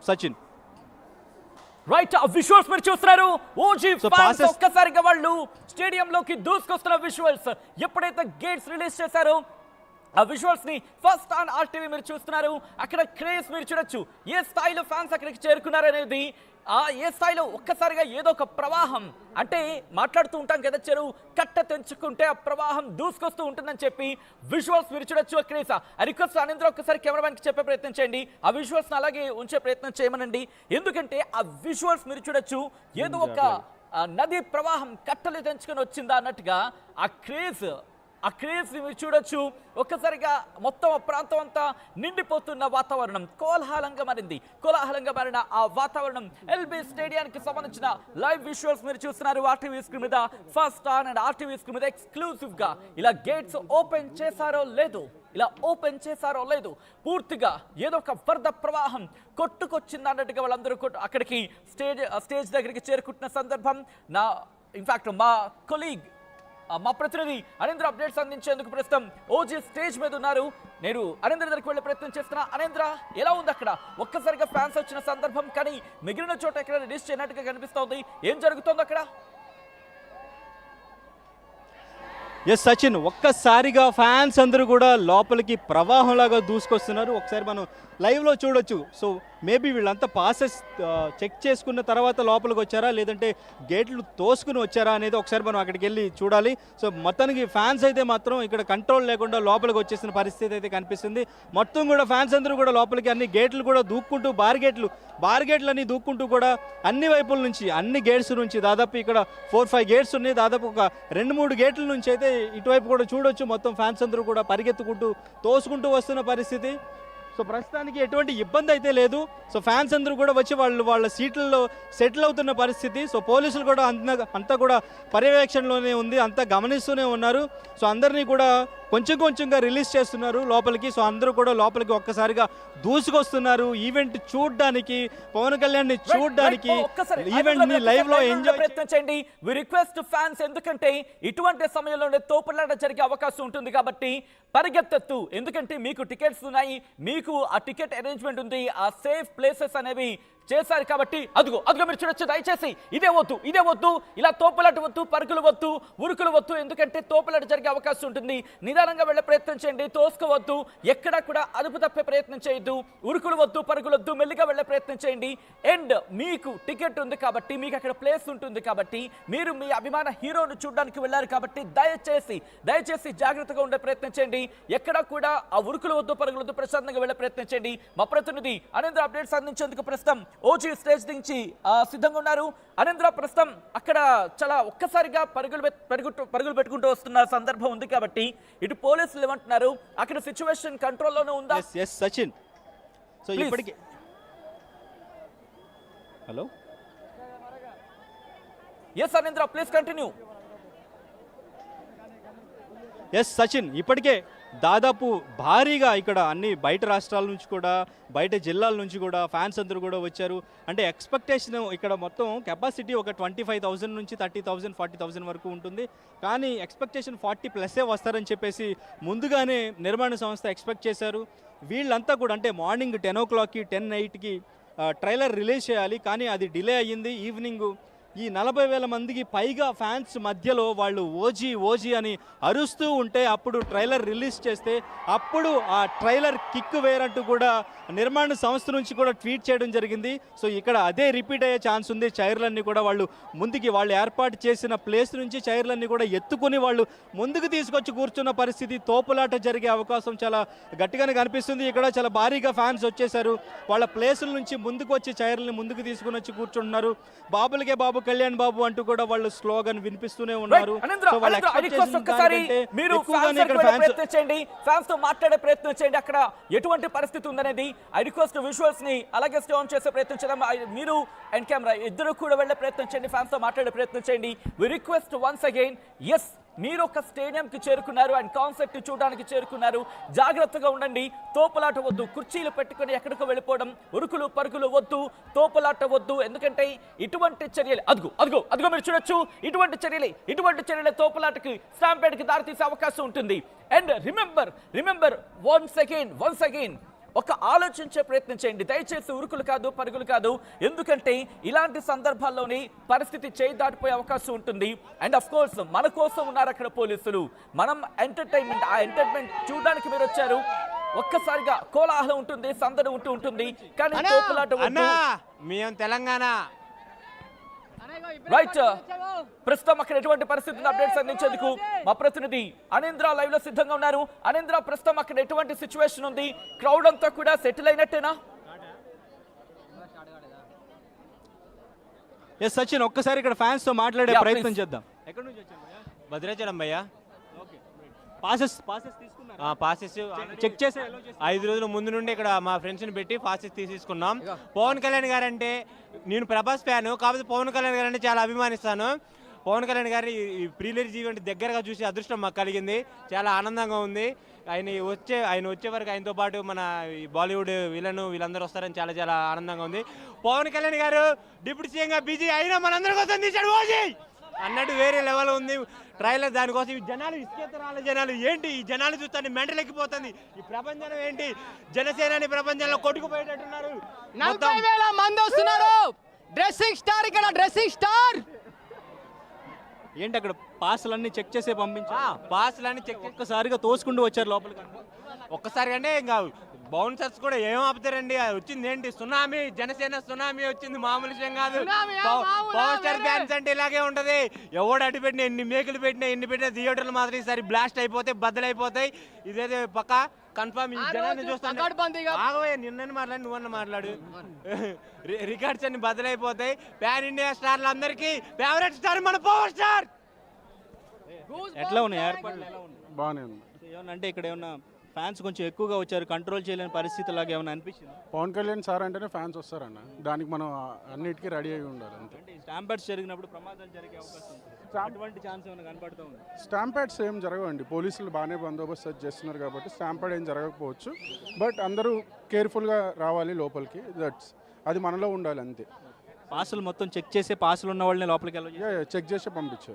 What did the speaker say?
Sachin right visuals మీరు చూస్తున్నారు OG fans passes ఒక్కసారిగా వాళ్ళు స్టేడియంలోకి దూసుకొస్తున్న విజువల్స్ ఎప్పుడైతే గేట్స్ రిలీజ్ చేశారో ఆ విజువల్స్ ని ఫస్ట్ ఆన్ ఆర్టీవీ మీరు చూస్తున్నారు. అక్కడ క్రేజ్ మీరు చూడొచ్చు ఏ స్థాయిలో ఫ్యాన్స్ అక్కడికి చేరుకున్నారు అనేది. ఏ స్థాయిలో ఒక్కసారిగా ఏదో ఒక ప్రవాహం అంటే మాట్లాడుతూ ఉంటాం కదా చెరువు కట్ట తెంచుకుంటే ఆ ప్రవాహం దూసుకొస్తూ ఉంటుందని చెప్పి విజువల్స్ మీరు చూడొచ్చు. క్రేజ్ ఆ రిక్వెస్ట్ అనింద్ర ఒక్కసారి కెమెరామెన్కి చెప్పే ప్రయత్నం చేయండి. ఆ విజువల్స్ అలాగే ఉంచే ప్రయత్నం చేయమనండి. ఎందుకంటే ఆ విజువల్స్ మీరు చూడొచ్చు ఏదో ఒక నది ప్రవాహం కట్టలు తెంచుకొని వచ్చిందా అన్నట్టుగా ఆ క్రేజ్ మీరు చూడొచ్చు. ఒక్కసారిగా మొత్తం ప్రాంతం అంతా నిండిపోతున్న వాతావరణం కోలాహలంగా మారిన ఆ వాతావరణం ఎల్బీ స్టేడియానికి సంబంధించిన లైవ్ విజువల్స్ మీరు చూస్తున్నారు ఆర్టీవీ స్క్రీన్ మీద. First on and RTV screen మీద ఎక్స్క్లూసివ్ గా ఇలా గేట్స్ ఓపెన్ చేశారో లేదు పూర్తిగా ఏదో ఒక వరద ప్రవాహం కొట్టుకొచ్చింది అన్నట్టుగా వాళ్ళందరూ అక్కడికి స్టేజ్ దగ్గరికి చేరుకుంటున్న సందర్భం. ఇన్ఫాక్ట్ మా కొలీగ్ మా ప్రతినిధి అనింద్ర అప్డేట్స్ అందించేందుకు ప్రస్తుతం ఓజీ స్టేజ్ మీద ఉన్నారు. నేను అనింద్ర దగ్గరికి వెళ్ళే ప్రయత్నం చేస్తున్నా. అనింద్ర, ఎలా ఉంది అక్కడ? ఒక్కసారిగా ఫ్యాన్స్ వచ్చిన సందర్భం కానీ మిగిలిన చోట ఎక్కడ రిలీజ్ చేయనట్టుగా కనిపిస్తోంది. ఏం జరుగుతోంది అక్కడ? ఎస్ సచిన్, ఒక్కసారిగా ఫ్యాన్స్ అందరూ కూడా లోపలికి ప్రవాహంలాగా దూసుకొస్తున్నారు. ఒకసారి మనం లైవ్లో చూడొచ్చు. సో మేబీ వీళ్ళంతా పాసెస్ చెక్ చేసుకున్న తర్వాత లోపలికి వచ్చారా లేదంటే గేట్లు తోసుకుని వచ్చారా అనేది ఒకసారి మనం అక్కడికి వెళ్ళి చూడాలి. సో మొత్తానికి ఫ్యాన్స్ అయితే మాత్రం ఇక్కడ కంట్రోల్ లేకుండా లోపలికి వచ్చేసిన పరిస్థితి అయితే కనిపిస్తుంది. మొత్తం కూడా ఫ్యాన్స్ అందరూ కూడా లోపలికి అన్ని గేట్లు కూడా దూక్కుంటూ బార్గేట్లు అన్ని దూక్కుంటూ కూడా అన్ని వైపుల నుంచి అన్ని గేట్స్ నుంచి దాదాపు ఇక్కడ 4-5 గేట్స్ ఉన్నాయి. దాదాపు ఒక 2-3 గేట్ల నుంచి అయితే ఇటువైపు కూడా చూడొచ్చు. మొత్తం ఫ్యాన్స్ అందరూ కూడా పరిగెత్తుకుంటూ తోసుకుంటూ వస్తున్న పరిస్థితి. సో ప్రస్తుతానికి ఎటువంటి ఇబ్బంది అయితే లేదు. సో ఫ్యాన్స్ అందరూ కూడా వచ్చి వాళ్ళ సీట్లలో సెటిల్ అవుతున్న పరిస్థితి. సో పోలీసులు కూడా అంతా కూడా పర్యవేక్షణలోనే ఉంది, అంతా గమనిస్తూనే ఉన్నారు. సో అందరినీ కూడా కొంచెంగా రిలీజ్ చేస్తున్నారు లోపలికి. సో అందరూ కూడా లోపలికి ఒక్కసారిగా దూసుకొస్తున్నారు ఈవెంట్ చూడడానికి, పవన్ కళ్యాణ్ ని చూడడానికి, ఈవెంట్ ని లైవ్ లో ఎంజాయ్ ప్రయత్నం చేయండి. వి రిక్వెస్ట్ ఫ్యాన్స్, ఎందుకంటే ఇటువంటి సమయంలోనే తోపులాట జరిగే అవకాశం ఉంటుంది కాబట్టి పరిగెత్తు. ఎందుకంటే మీకు టికెట్స్ ఉన్నాయి, మీకు ఆ టికెట్ అరేంజ్మెంట్ ఉంది, ఆ సేఫ్ ప్లేసెస్ అనేవి చేశారు కాబట్టి అదిగో మీరు చూడొచ్చు. దయచేసి ఇదే వద్దు, ఇలా తోపులాట వద్దు, పరుగులు వద్దు, ఉరుకులు వద్దు. ఎందుకంటే తోపులాట జరిగే అవకాశం ఉంటుంది. నిదానంగా వెళ్ళే ప్రయత్నం చేయండి, తోసుకోవద్దు, ఎక్కడా కూడా అదుపు తప్పే ప్రయత్నం చేయొద్దు, ఉరుకులు వద్దు, పరుగులు వద్దు, మెల్లిగా వెళ్ళే ప్రయత్నం చేయండి. అండ్ మీకు టికెట్ ఉంది కాబట్టి, మీకు అక్కడ ప్లేస్ ఉంటుంది కాబట్టి, మీరు మీ అభిమాన హీరోను చూడడానికి వెళ్ళారు కాబట్టి దయచేసి జాగ్రత్తగా ఉండే ప్రయత్నం చేయండి. ఎక్కడా కూడా ఆ ఉరుకులు వద్దు, పరుగులు వద్దు, ప్రశాంతంగా వెళ్ళే ప్రయత్నం చేయండి. మా ప్రతినిధి అనింద్ర అప్డేట్స్ అందించేందుకు ప్రస్తుతం ఓజీ స్టేజ్ నుంచి సిద్ధంగా ఉన్నారు. అనింద్ర, ప్రస్తుతం అక్కడ చాలా ఒక్కసారిగా పరుగులు పెట్టుకుంటూ వస్తున్న సందర్భం ఉంది కాబట్టి ఇటు పోలీసులు ఏమంటున్నారు, అక్కడ సిచ్యువేషన్ కంట్రోల్లోనే ఉందా? సచిన్, సో ఇప్పటికి hello yes Anindra, please continue. Yes Sachin, ఇప్పటికే దాదాపు భారీగా ఇక్కడ అన్ని బయట రాష్ట్రాల నుంచి కూడా, బయట జిల్లాల నుంచి కూడా ఫ్యాన్స్ అందరూ కూడా వచ్చారు. అంటే ఎక్స్పెక్టేషన్ ఇక్కడ మొత్తం కెపాసిటీ ఒక 25,000 నుంచి 30,000 40,000 వరకు ఉంటుంది. కానీ ఎక్స్పెక్టేషన్ 40+ వస్తారని చెప్పేసి ముందుగానే నిర్మాణ సంస్థ ఎక్స్పెక్ట్ చేశారు. వీళ్ళంతా కూడా అంటే మార్నింగ్ 10 o'clockకి 10:08కి ట్రైలర్ రిలీజ్ చేయాలి, కానీ అది డిలే అయ్యింది. ఈవినింగ్ ఈ 40,000 మందికి పైగా ఫ్యాన్స్ మధ్యలో వాళ్ళు ఓజీ అని అరుస్తూ ఉంటే అప్పుడు ట్రైలర్ రిలీజ్ చేస్తే అప్పుడు ఆ ట్రైలర్ కిక్ వేరంటూ కూడా నిర్మాణ సంస్థ నుంచి కూడా ట్వీట్ చేయడం జరిగింది. సో ఇక్కడ అదే రిపీట్ అయ్యే ఛాన్స్ ఉంది. చైర్లన్నీ కూడా వాళ్ళు ఏర్పాటు చేసిన ప్లేస్ నుంచి చైర్లన్నీ కూడా ఎత్తుకుని వాళ్ళు ముందుకు తీసుకొచ్చి కూర్చున్న పరిస్థితి. తోపులాట జరిగే అవకాశం చాలా గట్టిగానే కనిపిస్తుంది. ఇక్కడ చాలా భారీగా ఫ్యాన్స్ వచ్చేసారు. వాళ్ళ ప్లేసుల నుంచి ముందుకు వచ్చి చైర్లని ముందుకు తీసుకుని వచ్చి కూర్చుంటున్నారు. బాబులకే బాబు కళ్యాణ్ బాబు అంటూ కూడా వాళ్ళు స్లోగన్ వినిపిస్తూనే ఉన్నారు. ఫ్యాన్స్ తో మాట్లాడే ప్రయత్నం చేయండి. అక్కడ ఎటువంటి పరిస్థితి ఉందనేది ఐ రిక్వెస్ట్ విజువల్స్ ని అలాగే స్టే ఆన్ చేసే ప్రయత్నం చేద్దాం. మీరు అండ్ కెమెరా ఇద్దరు కూడా వెళ్ళే ప్రయత్నం చేయండి, ఫ్యాన్స్ తో మాట్లాడే ప్రయత్నం చేయండి. We request once again, yes మీరు ఒక స్టేడియంకి చేరుకున్నారు అండ్ కాన్సెప్ట్ చూడడానికి చేరుకున్నారు, జాగ్రత్తగా ఉండండి. తోపులాట వద్దు, కుర్చీలు పెట్టుకుని ఎక్కడికో వెళ్ళిపోవడం, ఉరుకులు పరుగులు వద్దు, తోపులాట వద్దు. ఎందుకంటే ఇటువంటి చర్యలు అదిగో మీరు చూడొచ్చు. ఇటువంటి చర్యలే తోపులాటకి, స్టాంపేడ్కి దారితీసే అవకాశం ఉంటుంది. అండ్ రిమెంబర్ వన్స్ అగైన్ ఒక ఆలోచించే ప్రయత్నం చేయండి. దయచేసి ఉరుకులు కాదు, పరుగులు కాదు. ఎందుకంటే ఇలాంటి సందర్భాల్లోనే పరిస్థితి చేయి దాటిపోయే అవకాశం ఉంటుంది. అండ్ ఆఫ్ కోర్స్ మన కోసం ఉన్నారు అక్కడ పోలీసులు. మనం ఎంటర్టైన్మెంట్, ఆ ఎంటర్టైన్మెంట్ చూడడానికి మీరు వచ్చారు. ఒక్కసారిగా కోలాహలం ఉంటుంది, సందడి ఉంటుంది. కానీ తోపులాట వద్దు. మేము తెలంగాణ రైట్. ప్రస్తుతం అక్కడ ఎటువంటి పరిస్థితులను అప్డేట్స్ అందించేందుకు మా ప్రతినిధి అనేంద్ర లైవ్ లో సిద్ధంగా ఉన్నారు. అనేంద్ర, ప్రస్తుతం అక్కడ ఎటువంటి సిచ్యువేషన్ ఉంది? క్రౌడ్ అంతా కూడా సెటిల్ అయినట్టేనా? ఎస్ సచిన్, ఒక్కసారి ఇక్కడ ఫ్యాన్స్ తో మాట్లాడే Yeah, ప్రయత్నం please. చేద్దాం. ఎక్కడి నుంచి వచ్చారు భయ్యా? భద్రాచలం భయ్యా. ఓకే, పాసెస్ తీసుకున్నారా? పాసెస్ చెక్ చేసి allow చేసి 5 రోజుల ముందు నుండి ఇక్కడ మా ఫ్రెండ్స్ని పెట్టి పాసెస్ తీసుకున్నాం. పవన్ కళ్యాణ్ గారు అంటే నేను ప్రభాస్ ఫ్యాను, కాకపోతే పవన్ కళ్యాణ్ గారు అంటే చాలా అభిమానిస్తాను. పవన్ కళ్యాణ్ గారి ఈ ప్రీలీజ్ ఈవెంట్ దగ్గరగా చూసి అదృష్టం మాకు కలిగింది. చాలా ఆనందంగా ఉంది. ఆయన వచ్చే వరకు ఆయనతో పాటు మన ఈ బాలీవుడ్ విలన్ వీళ్ళందరూ వస్తారని చాలా చాలా ఆనందంగా ఉంది. పవన్ కళ్యాణ్ గారు డిప్యూటీ సీఎంగా బిజీ అయినా మనందరి కోసం తీశాడు ఓజీ అన్నట్టు వేరే లెవెల్ ఉంది ట్రైలర్. దానికోసం ఈ జనాలు ఇసుకెత్తరాల జనాలు ఏంటి, ఈ జనాలు చూస్తాను మెంటల్ ఎక్కిపోతుంది. ఈ ప్రపంచం ఏంటి, జనసేనని ప్రపంచంలో కొట్టుకుపోయేటట్టున్నారు. 40,000 మంది వస్తున్నారు. డ్రెస్సింగ్ స్టార్ ఇక్కడ, డ్రెస్సింగ్ స్టార్. ఏంటి అక్కడ పాసులన్నీ చెక్ చేసే పంపించారు? పాస్లని చెక్ ఒక్కసారిగా తోసుకుంటూ వచ్చారు లోపలికి. ఒక్కసారి అంటే ఇంకా బౌన్సర్స్ కూడా ఏం ఆపుతారండి. అది వచ్చింది ఏంటి, సునామీ, జనసేన సునామీ వచ్చింది, మామూలు విషయం కాదు. పవర్ స్టార్ ఫ్యాన్స్ అంటే ఇలాగే ఉంటది. ఎవడు అటు పెట్టినా, ఎన్ని మేకులు పెట్టినా, ఎన్ని పెట్టినా థియేటర్లు మాత్రం ఈసారి బ్లాస్ట్ అయిపోతాయి, బద్దలైపోతాయి. ఇదేదో పక్క కన్ఫర్మ్. ఈ జనాన్ని చూస్తాను ఆగవే, నిన్న మాట్లాడి నువ్వన్న మాట్లాడు. రికార్డ్స్ అన్ని బద్దలైపోతాయి. పాన్ ఇండియా స్టార్లు అందరికీ ఫేవరెట్ స్టార్ మన పవర్ స్టార్. ఎట్లా ఉన్నాయి ఏర్పాట్లు, ఎలా ఉన్నాయి? బాగానే ఉంది. ఏమన్నా అంటే ఇక్కడ ఏమన్నా ఫ్యాన్స్ కొంచెం ఎక్కువగా వచ్చారు, కంట్రోల్ చేయలేని పరిస్థితి లాగా ఏమైనా అనిపించింది? పవన్ కళ్యాణ్ సార్ అంటేనే ఫ్యాన్స్ వస్తారన్న, దానికి మనం అన్నిటికీ రెడీ అయి ఉండాలి అంతే. అంటే స్టాంపర్స్ జరిగినప్పుడు ప్రమాదాలు జరిగే అవకాశం ఉంది. అటువంటి ఛాన్స్ ఏమైనా కనపడుతూ ఉంది? స్టాంపేడ్స్ ఏం జరగవండి, పోలీసులు బాగానే బందోబస్తు చేస్తున్నారు కాబట్టి స్టాంపేడ్ ఏం జరగకపోవచ్చు. బట్ అందరూ కేర్ఫుల్గా రావాలి లోపలికి, దట్స్ అది మనలో ఉండాలి అంతే. పాసులు మొత్తం చెక్ చేసే పాసులు ఉన్న వాళ్ళని లోపలికి వెళ్ళి చెక్ చేసి పంపించారు.